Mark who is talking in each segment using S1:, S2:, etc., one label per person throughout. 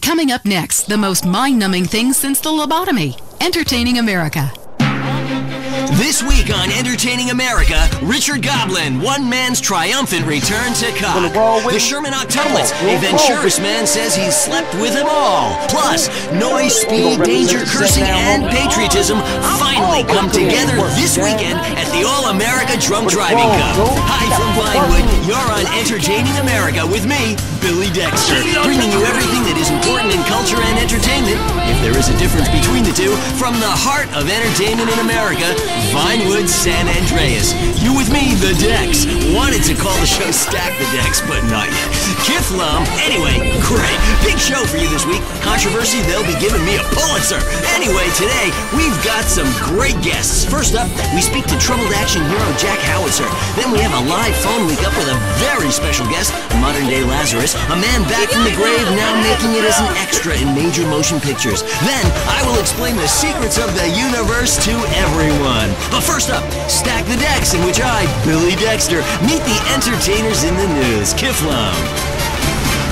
S1: Coming up next, the most mind-numbing thing since the lobotomy. Entertaining America.
S2: This week on Entertaining America, Richard Goblin, one man's triumphant return to cock. The Sherman Octuplets, a Venturis man says he's slept with them all. Plus, noise, speed, danger, cursing, and patriotism finally come together this weekend at the All-America Drunk Driving Cup. Hi from Vinewood, you're on Entertaining America with me, Billy Dexter, bringing you everything that is important in culture and entertainment, if there is a difference between the two, from the heart of entertainment in America, Vinewood, San Andreas. You with me, The Dex. Wanted to call the show Stack the Dex, but not yet. Kiflum. Anyway, great. Big show for you this week. Controversy, they'll be giving me a Pulitzer. Anyway, today, we've got some great guests. First up, we speak to troubled action hero Jack Howitzer. Then we have a live phone week up with a very special guest, modern-day Lazarus, a man back from the grave now making it as an extra in major motion pictures. Then, I will explain the secrets of the universe to everyone. But first up, Stack the Dex, in which I, Billy Dexter, meet the entertainers in the news. Kiflum.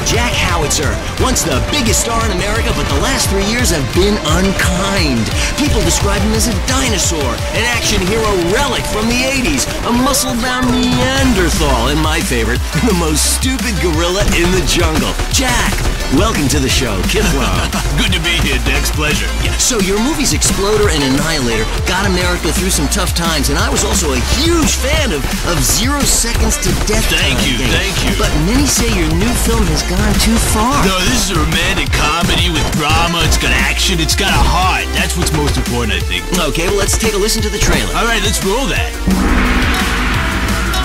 S2: Jack Howitzer, once the biggest star in America, but the last 3 years have been unkind. People describe him as a dinosaur, an action hero relic from the 80s, a muscle-bound Neanderthal, and my favorite, the most stupid gorilla in the jungle. Jack, welcome to the show, Kiflum.
S3: Good to be here, Dex. Pleasure.
S2: Yeah, so your movies Exploder and Annihilator got America through some tough times, and I was also a huge fan of 0 Seconds to Death.
S3: Thank you.
S2: But many say your new film has gone too far.
S3: No, this is a romantic comedy with drama. It's got action. It's got a heart. That's what's most important, I think.
S2: Okay, well, let's take a listen to the trailer.
S3: All right, let's roll that.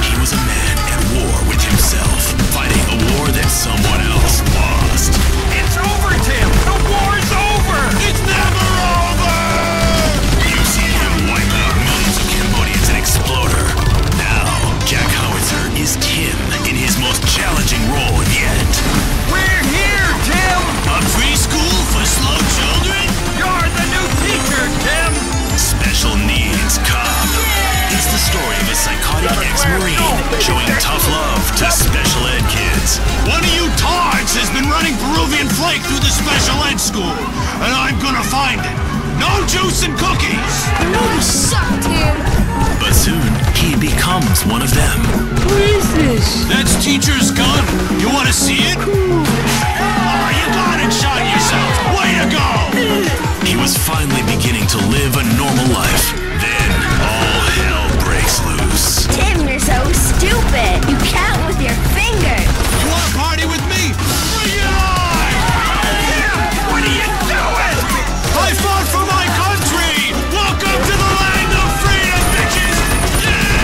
S3: He was a man at war with himself, fighting a war that someone else lost.
S4: It's over, Tim! The war's over!
S3: It's never over! You've seen him wipe out millions of Cambodians in Exploder. Now, Jack Howitzer is Tim in his most challenging role yet.
S4: We're here, Tim!
S3: A preschool for slow children?
S4: You're the new teacher, Tim!
S3: Special needs cop. It's the story of a psychotic ex-Marine showing tough love to special ed kids. One of you tards has been running Peruvian flake through the special ed school, and I'm gonna find it. No juice and cookies!
S5: No, you suck, Tim!
S3: But soon, he becomes one of them.
S5: What is this?
S3: That's teacher's gun. You wanna see it? Oh, you got it, shot yourself. Way to go! He was finally beginning to live a normal life. Then, all hell breaks loose.
S5: Tim, you're so stupid! You count with your fingers!
S3: You wanna party with me? Bring it on!
S4: What are you doing?
S3: I fought for my country! Welcome to the land of freedom, bitches! Yeah!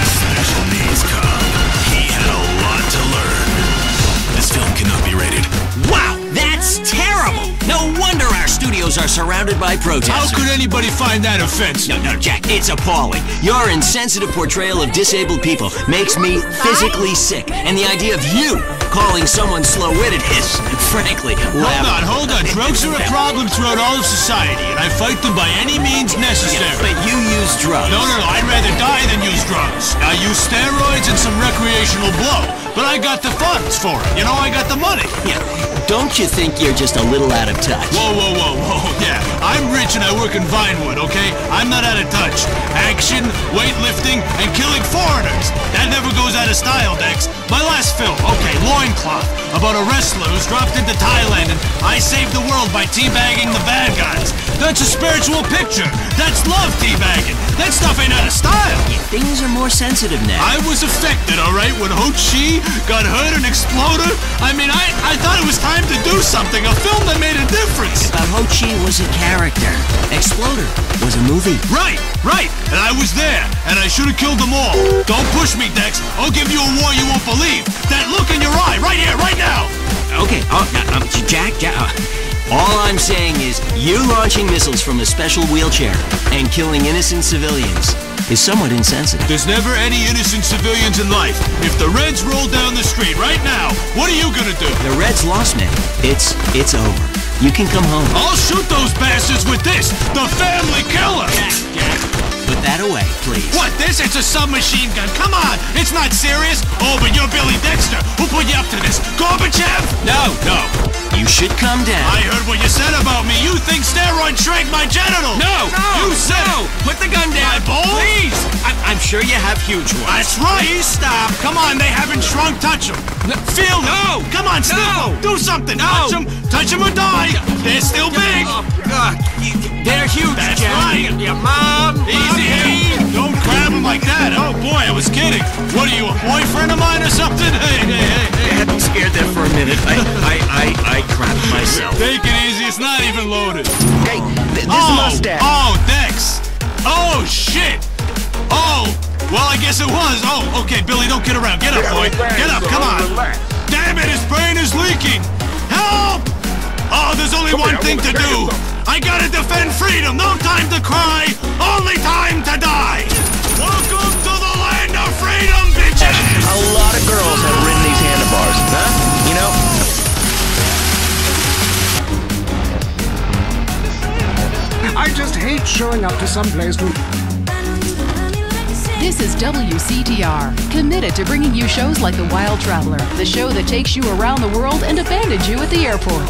S3: Special needs cop. He had a lot to learn. This film cannot be rated.
S2: Wow, that's terrible! No wonder our studios are surrounded by protesters.
S3: How could anybody find that offensive?
S2: No, Jack, it's appalling. Your insensitive portrayal of disabled people makes me physically sick. And the idea of you calling someone slow-witted is, frankly,
S3: Hold on. Drugs are a problem throughout all of society, and I fight them by any means necessary.
S2: Yeah, but you use drugs.
S3: No, I'd rather die than use drugs. I use steroids and some recreational blow, but I got the funds for it. You know, I got the money.
S2: Yeah, don't you think you're just a little out of touch?
S3: Whoa. Yeah, I'm rich and I work in Vinewood, okay? I'm not out of touch. Action, weightlifting, and killing foreigners. That never goes out of style, Dex. My last film, okay, Loincloth, about a wrestler who's dropped into Thailand and I saved the world by teabagging the bad guys. That's a spiritual picture. That's love teabagging. That stuff ain't out of style.
S2: Yeah, things are more sensitive now.
S3: I was affected, all right, when Ho Chi got hurt in Exploder. I mean, I thought it was time to do something, a film that made a difference.
S2: But Ho Chi was a character. Exploder was a movie.
S3: Right. And I was there, and I should have killed them all. Don't push me, Dex. I'll give you a war you won't believe. That look in your eye, right here, right now.
S2: Okay, Jack, all I'm saying is you launching missiles from a special wheelchair and killing innocent civilians is somewhat insensitive.
S3: There's never any innocent civilians in life. If the Reds roll down the street right now, what are you gonna do?
S2: The Reds lost, man. It's over. You can come home.
S3: I'll shoot those bastards with this, the family killer!
S2: Jack. Put that away, please.
S3: What, this? It's a submachine gun. Come on, it's not serious. Oh, but you're Billy Dexter. Who put you up to this? Gorbachev? No.
S2: You should come down.
S3: I heard what you said about me. You think steroids shrank my genitals?
S2: No!
S3: You said
S2: Put the gun down.
S3: my balls?
S2: Please! I'm sure you have huge ones.
S3: That's right. Please stop. Come on, they haven't shrunk. Touch them. Feel them.
S2: No.
S3: Come on, sniff them. Do something.
S2: No.
S3: Touch them or die. They're still big.
S2: They're huge,
S3: That's
S2: Jeff.
S3: right.
S2: Your mom.
S3: Easy, hey. Don't grab them like that. Oh, boy, I was kidding. What are you, a boyfriend of mine or something? Hey.
S2: I'm scared there for a minute. I crapped myself.
S3: Take it easy. It's not even loaded.
S2: Hey, this mustache.
S3: Oh, Dex. Oh, shit. Oh, well, I guess it was. Oh, okay, Billy, don't get around. Get up, boy. Get up, come on. Damn it, his brain is leaking. Help! Oh, there's only one thing to do. I gotta defend freedom. No time to cry. Only time to die. Welcome to the land of freedom, bitches.
S6: A lot of girls have ridden these handlebars, huh? You know?
S7: I just hate showing up to some place to...
S1: This is WCTR, committed to bringing you shows like The Wild Traveler, the show that takes you around the world and abandons you at the airport.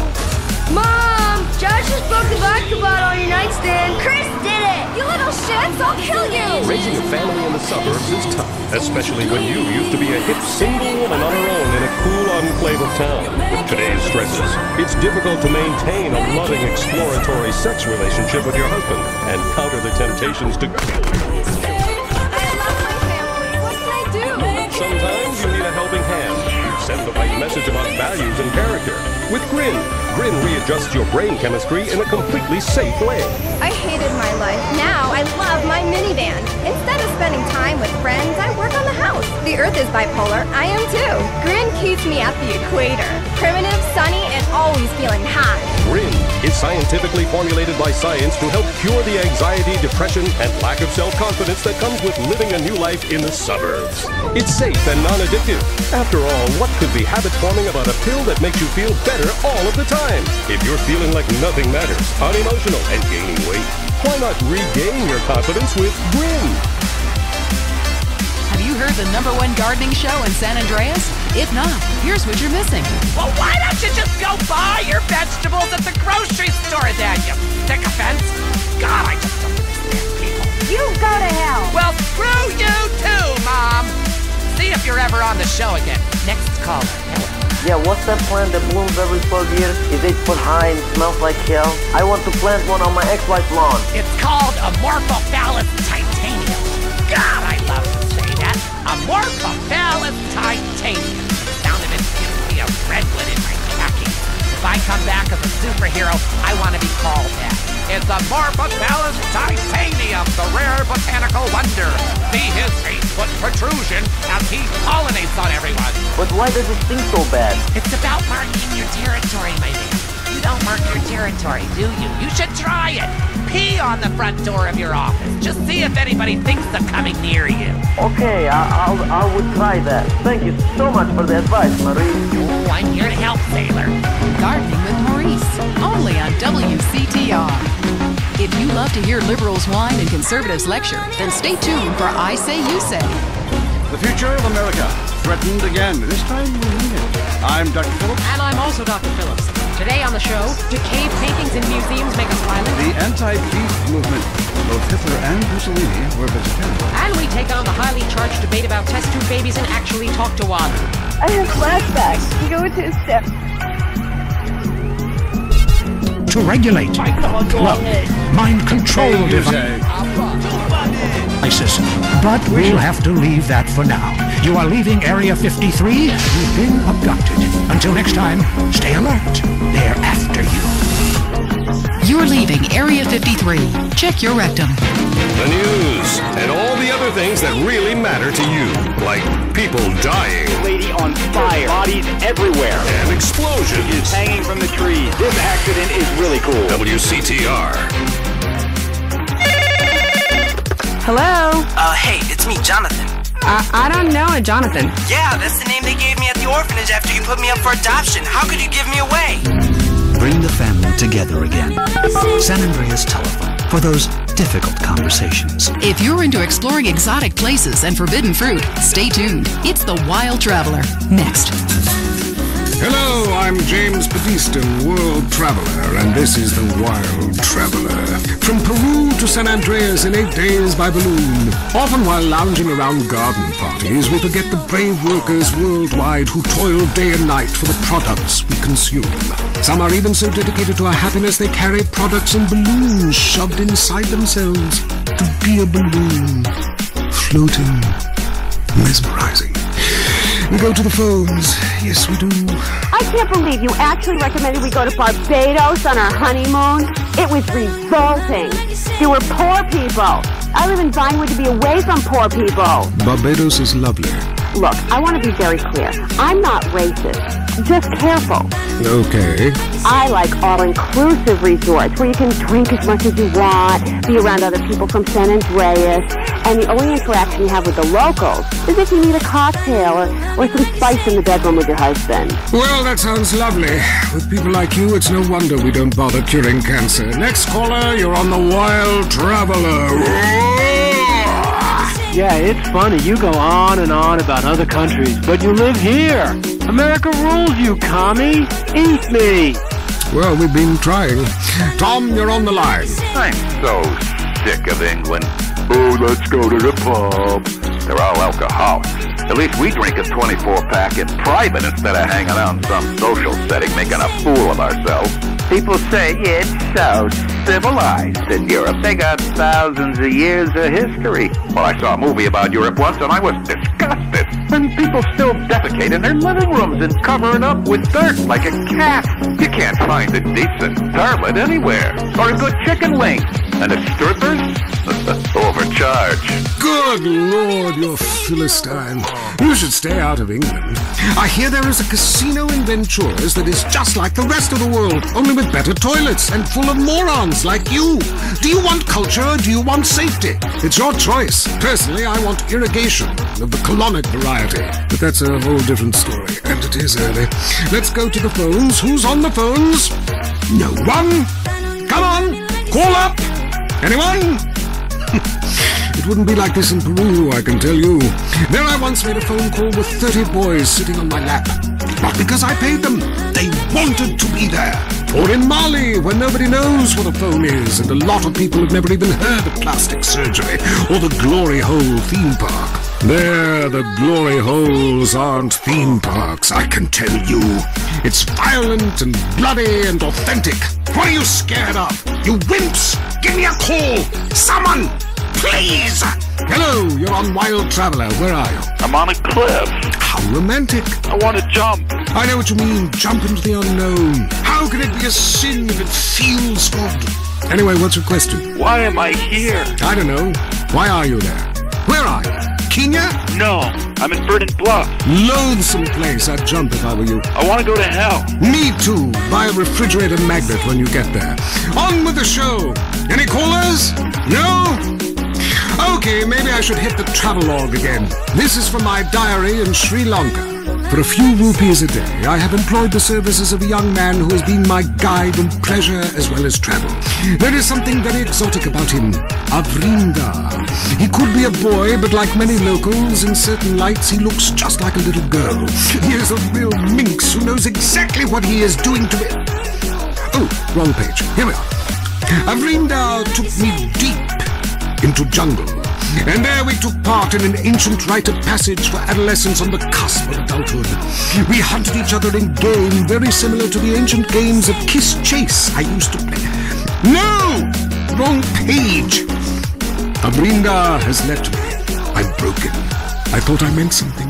S5: Mom! Josh just broke the vodka bottle on your nightstand. Chris did it! You little shits! I'll kill you!
S8: Raising a family in the suburbs is tough, especially when you used to be a hip single woman on her own in a cool enclave of town. With today's stresses, it's difficult to maintain a loving, exploratory sex relationship with your husband and counter the temptations to... Sometimes you need a helping hand. Send the right message about values and character. With Grin readjusts your brain chemistry in a completely safe way.
S5: I hated my life. Now I love my minivan. Instead of spending time with friends, I work on the house. The Earth is bipolar. I am too. Grin keeps me at the equator. Primitive, sunny, and always feeling high.
S8: Grin is scientifically formulated by science to help cure the anxiety, depression, and lack of self-confidence that comes with living a new life in the suburbs. It's safe and non-addictive. After all, what could be habit-forming about a pill that makes you feel better all of the time? If you're feeling like nothing matters, unemotional, and gaining weight, why not regain your confidence with Grin?
S1: Have you heard the #1 gardening show in San Andreas? If not, here's what you're missing.
S4: Well, why don't you just go buy your vegetables at the grocery store then, you sycophant? God, I just don't understand people.
S5: You go to hell.
S4: Well, screw you too, Mom. See if you're ever on the show again. Next caller.
S9: Yeah, what's that plant that blooms every 12 years? Is 8 foot high and smells like hell? I want to plant one on my ex-wife's lawn.
S4: It's called Amorphophallus titanium. God, I love to say that. Amorphophallus titanium. The sound of it gives me a redwood in my khakis. If I come back as a superhero, I want to be called that. It's Amorphophallus titanium, the rare botanical wonder. See his 8-foot protrusion as he pollinates on everyone.
S9: But why does it sting so bad?
S4: It's about marking your territory, my man. You don't mark your territory, do you? You should try it. Pee on the front door of your office. Just see if anybody thinks of coming near you.
S9: Okay, I would try that. Thank you so much for the advice, Maurice.
S4: Oh, I'm here to help, sailor.
S1: Gardening with Maurice, only on WCTR. If you love to hear liberals whine and conservatives lecture, then stay tuned for I Say You Say.
S7: The future of America, threatened again. This time we mean it. I'm Dr. Phillips.
S10: And I'm also Dr. Phillips. Today on the show, do cave paintings in museums make us violent?
S7: The anti-beef movement. Both Hitler and Mussolini were vegetarian.
S10: And we take on the highly charged debate about test tube babies and actually talk to one.
S5: I have flashbacks. Go to a step.
S11: To regulate, mind control devices. But we'll have to leave that for now. You are leaving Area 53. You've been abducted. Until next time, stay alert. They're after you.
S1: You're leaving Area 53. Check your rectum.
S8: The news and all the other things that really matter to you, like people dying,
S12: lady on fire, bodies everywhere,
S8: and explosions.
S12: It's hanging from the trees. This accident is really cool.
S8: WCTR.
S13: Hello?
S14: Hey, it's me, Jonathan.
S13: I don't know a Jonathan.
S14: Yeah, that's the name they gave me at the orphanage after you put me up for adoption. How could you give me away?
S15: Bring the family together again. San Andreas Telephone. For those difficult conversations.
S1: If you're into exploring exotic places and forbidden fruit, stay tuned. It's The Wild Traveler. Next.
S11: Hello, I'm James Batista, World Traveler, and this is The Wild Traveler. From Peru to San Andreas in 8 days by balloon. Often while lounging around garden parties, we forget the brave workers worldwide who toil day and night for the products we consume. Some are even so dedicated to our happiness they carry products in balloons shoved inside themselves to be a balloon. Floating. Mesmerizing. We go to the phones. Yes, we do.
S16: I can't believe you actually recommended we go to Barbados on our honeymoon. It was revolting. There were poor people. I live in Vinewood to be away from poor people.
S11: Barbados is lovely.
S16: Look, I want to be very clear. I'm not racist. Just careful.
S11: Okay.
S16: I like all-inclusive resorts where you can drink as much as you want, be around other people from San Andreas, and the only interaction you have with the locals is if you need a cocktail or some spice in the bedroom with your husband.
S11: Well, that sounds lovely. With people like you, it's no wonder we don't bother curing cancer. Next caller, you're on The Wild Traveler.
S17: Yeah, it's funny. You go on and on about other countries, but you live here. America rules, you commie. Eat me.
S11: Well, we've been trying. Tom, you're on the line.
S18: I'm so sick of England. Oh, let's go to the pub. They're all alcoholics. At least we drink a 24-pack in private instead of hanging out in some social setting making a fool of ourselves. People say it's so civilized in Europe. They got thousands of years of history. Well, I saw a movie about Europe once and I was disgusted. And people still defecate in their living rooms and cover it up with dirt like a cat. You can't find a decent toilet anywhere. Or a good chicken wing. And the strippers? Overcharge.
S11: Good Lord, you're Philistine. You should stay out of England. I hear there is a casino in Ventures that is just like the rest of the world, only with better toilets and full of morons like you. Do you want culture or do you want safety? It's your choice. Personally, I want irrigation of the colonic variety. But that's a whole different story, and it is early. Let's go to the phones. Who's on the phones? No one? Come on, call up. Anyone? It wouldn't be like this in Peru, I can tell you. There I once made a phone call with 30 boys sitting on my lap. Not because I paid them. They wanted to be there. Or in Mali, where nobody knows what a phone is, and a lot of people have never even heard of plastic surgery, or the Glory Hole theme park. There, the Glory Holes aren't theme parks, I can tell you. It's violent and bloody and authentic. What are you scared of? You wimps! Give me a call! Someone! Please! Hello, you're on Wild Traveler. Where are you?
S18: I'm on a cliff.
S11: How romantic.
S18: I want to jump.
S11: I know what you mean. Jump into the unknown. How can it be a sin if it feels good? Anyway, what's your question?
S18: Why am I here?
S11: I don't know. Why are you there? Where are you? Kenya?
S18: No, I'm in Verdant Bluff.
S11: Loathsome place. I'd jump if I were you.
S18: I want to go to hell.
S11: Me too. Buy a refrigerator magnet when you get there. On with the show. Any callers? No? Okay, maybe I should hit the travelogue again. This is from my diary in Sri Lanka. For a few rupees a day, I have employed the services of a young man who has been my guide in pleasure as well as travel. There is something very exotic about him. Avrinda. He could be a boy, but like many locals, in certain lights, he looks just like a little girl. He is a real minx who knows exactly what he is doing to it. Oh, wrong page. Here we are. Avrinda took me deep into jungle. And there we took part in an ancient rite of passage for adolescents on the cusp of adulthood. We hunted each other in game very similar to the ancient games of Kiss Chase I used to play. No! Wrong page. Avrinda has left me. I'm broken. I thought I meant something.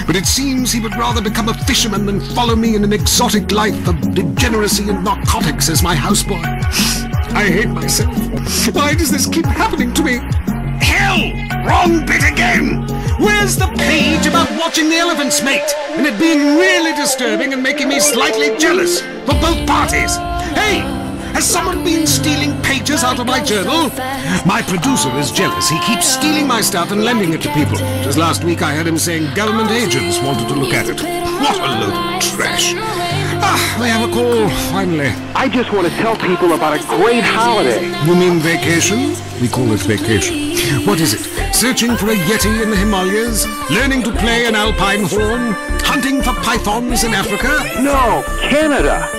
S11: But it seems he would rather become a fisherman than follow me in an exotic life of degeneracy and narcotics as my houseboy. I hate myself. Why does this keep happening to me? Hell! Wrong bit again! Where's the page about watching the elephants mate? And it being really disturbing and making me slightly jealous for both parties. Hey! Has someone been stealing pages out of my journal? My producer is jealous. He keeps stealing my stuff and lending it to people. Just last week I heard him saying government agents wanted to look at it. What a load of trash. We have a call, finally.
S17: I just want to tell people about a great holiday.
S11: You mean vacation? We call it vacation. What is it? Searching for a yeti in the Himalayas? Learning to play an alpine horn? Hunting for pythons in Africa?
S17: No, Canada.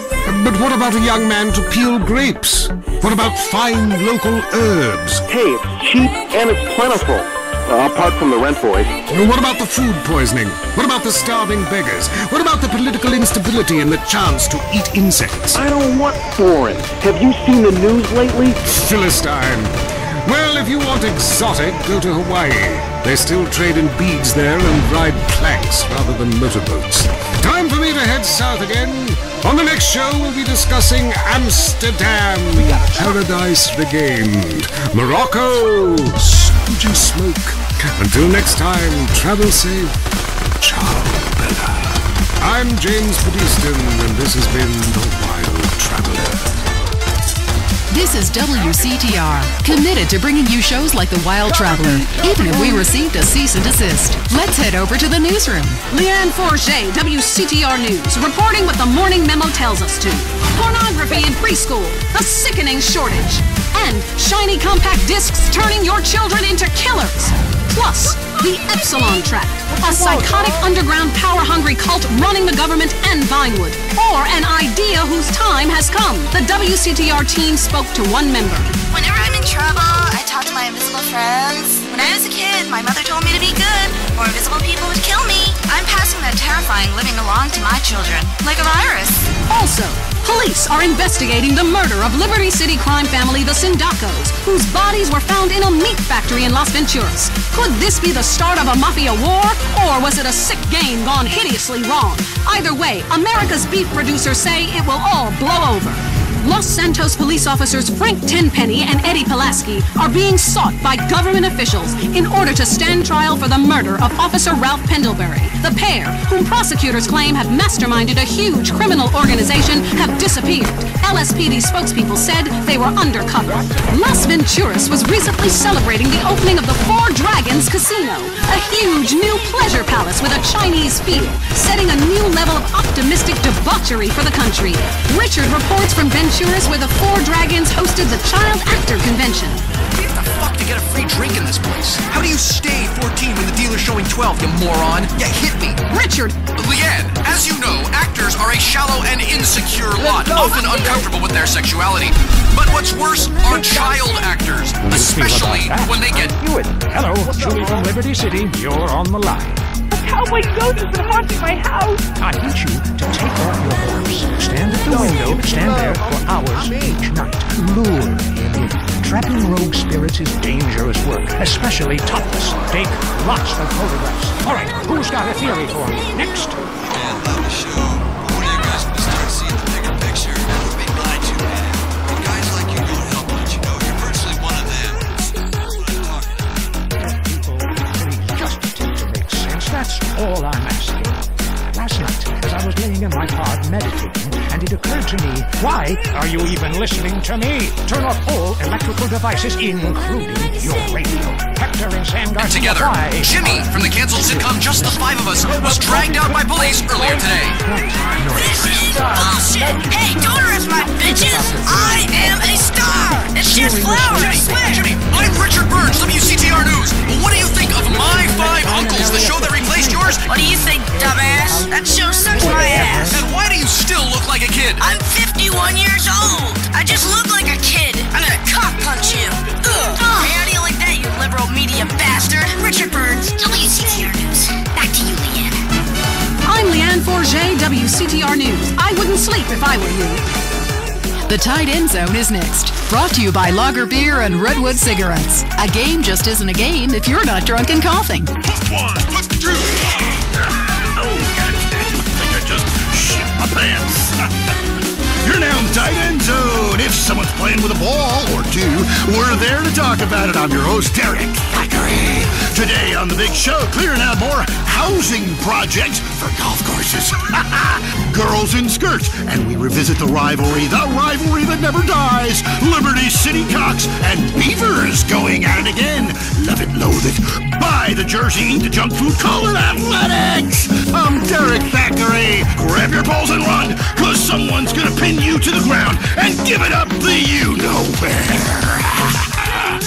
S11: But what about a young man to peel grapes? What about fine local herbs?
S17: Hey, it's cheap and it's plentiful. Apart from the rent boys.
S11: What about the food poisoning? What about the starving beggars? What about the political instability and the chance to eat insects?
S17: I don't want foreign. Have you seen the news lately?
S11: Philistine. Well, if you want exotic, go to Hawaii. They still trade in beads there and ride planks rather than motorboats. Time for me to head south again. On the next show, we'll be discussing Amsterdam, Paradise Regained, Morocco, Suji Smoke. Until next time, travel safe. Ciao, Bella. I'm James Podeston, and this has been The Wild Traveler.
S1: This is WCTR, committed to bringing you shows like The Wild Traveler, even if we received a cease and desist. Let's head over to the newsroom.
S15: Leanne Forget, WCTR News, reporting what the morning memo tells us to. Pornography in preschool, a sickening shortage. And shiny compact discs turning your children into killers. Plus, the Epsilon Tract, a psychotic underground power-hungry cult running the government and Vinewood. Or an idea whose time has come. The WCTR team spoke to one member.
S19: Whenever I'm in trouble, I talk to my invisible friends. When I was a kid, my mother told me to be good, or invisible people would kill me. I'm passing that terrifying living along to my children, like a virus.
S15: Also, police are investigating the murder of Liberty City crime family, the Sindacos, whose bodies were found in a meat factory in Las Venturas. Could this be the start of a mafia war, or was it a sick game gone hideously wrong? Either way, America's beef producers say it will all blow over. Los Santos police officers Frank Tenpenny and Eddie Pulaski are being sought by government officials in order to stand trial for the murder of Officer Ralph Pendlebury. The pair, whom prosecutors claim have masterminded a huge criminal organization, have disappeared. LSPD spokespeople said they were undercover. Las Venturas was recently celebrating the opening of the Four Dragons Casino, a huge new pleasure palace with a Chinese feel, setting a new level of optimistic debauchery for the country. Richard reports from Venturas, where the Four Dragons hosted the Child Actor Convention.
S20: What the fuck to get a free drink in this place? How do you stay 14 when the dealer's showing 12, you moron? Yeah, hit me.
S15: Richard!
S20: Leanne, as you know, actors are a shallow and insecure lot, often uncomfortable with their sexuality. But what's worse are child actors, especially when they get...
S21: Hello, Julie from Liberty City. You're on the line.
S22: Cowboy ghost has been haunting my house.
S21: I need you to take off your horse. Stand at the window, stand there for hours each night. Lure him in. Trapping rogue spirits is dangerous work, especially topless. Take lots of photographs. All right, who's got a theory for me? Next.
S23: Man, love the show. One of you guys will start seeing the bigger picture. We're being lied to, man. And guys like you don't help much, you know. You're virtually one of them. That's what I'm talking about.
S21: People, please, just attempt to make sense. That's all I'm asking. Last night, as I was laying in my car meditating, and it occurred to me, why are you even listening to me? Turn off all electrical devices, including your radio. Hector and Sam Garcia.
S20: And together, Jimmy from the canceled sitcom Just the Five of Us was dragged out by police earlier today.
S19: This is bullshit! Hey, don't arrest my bitches! I am a star! It's just flowers, I swear!
S20: Jimmy, I'm Richard Burns, WCTR News. What do you think of My Five Uncles, the show that replaced yours?
S19: What do you think, dumbass? That show sucks my ass!
S20: And why do you still look like a kid?
S19: I'm 51 years old! I just look like a kid! I'm gonna cock punch you! Ugh! Hey, how do you like that, you liberal media bastard? Richard Burns, WCTR News. Back to you, Leanne.
S15: I'm Leanne Forget, WCTR News. I wouldn't sleep if I were you.
S1: The Tight End Zone is next. Brought to you by Lager Beer and Redwood Cigarettes. A game just isn't a game if you're not drunk and coughing.
S3: Put one, put two. Oh, God, I think I just shit my pants. You're now
S7: Tight End Zone. If someone's playing with a ball or two, we're there to talk about it. I'm your host, Derek Thackeray. Today on The Big Show, clearing out more housing projects for golf courses. Girls in skirts. And we revisit the rivalry that never dies. Liberty City Cocks and Beavers going at it again. Love it, loathe it. Buy the jersey, eat the junk food, call it athletics. I'm Derek Thackeray. Grab your balls and run, cause someone's gonna pin you to the ground and give it up the you-know-where.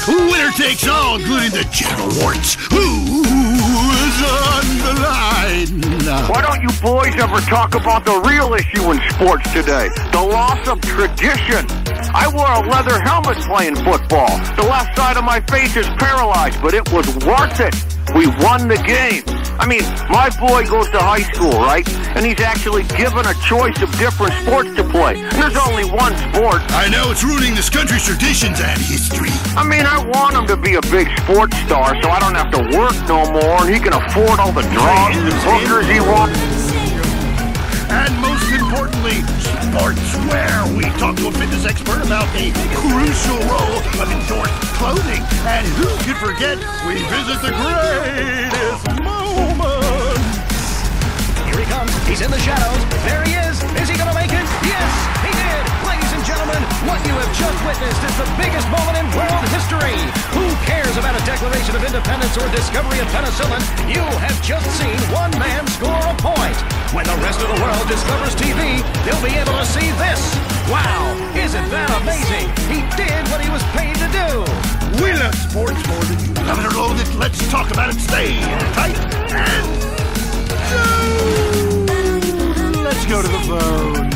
S7: Winner takes all, including the General Warts. Who is on the line?
S18: Why don't you boys ever talk about the real issue in sports today? The loss of tradition. I wore a leather helmet playing football. The left side of my face is paralyzed, but it was worth it. We won the game. I mean, my boy goes to high school, right? And he's actually given a choice of different sports to play. And there's only one sport.
S7: I know it's ruining this country's traditions and history.
S18: I mean, I want him to be a big sports star so I don't have to work no more and he can afford all the drugs and hookers he wants.
S7: And most importantly, sportswear. We talk to a fitness expert about the crucial role of endorsed clothing. And who could forget, we visit the greatest moments.
S2: Here he comes. He's in the shadows. There he is. Is he going to make it? Yes, he did. Ladies and gentlemen, what you have just witnessed is the biggest moment in world history. Who cares about a Declaration of Independence or discovery of penicillin? You have just seen one man score a point. When the rest of the world discovers TV, they'll be able to see this. Wow, isn't that amazing? He did what he was paid to do.
S7: We love sports more than you love it or loathe it. Let's talk about it. Stay tight and let's go to the phones.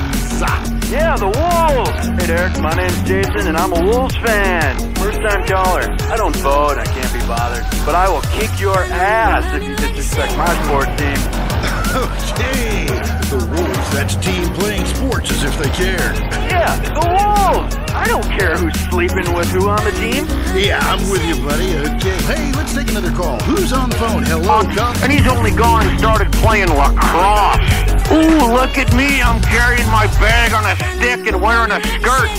S12: Yeah, the Wolves! Hey, Derek, my name's Jason, and I'm a Wolves fan. First-time caller. I don't vote, I can't be bothered. But I will kick your ass if you disrespect my sports team.
S7: Okay, the Wolves, that's team playing sports as if they cared.
S12: Yeah, the Wolves! I don't care who's sleeping with who on the team.
S7: Yeah, I'm with you, buddy. Okay, hey, let's take another call. Who's on the phone? Hello,
S18: and he's only gone and started playing lacrosse. Ooh, look at me. I'm carrying my bag on a stick and wearing a skirt.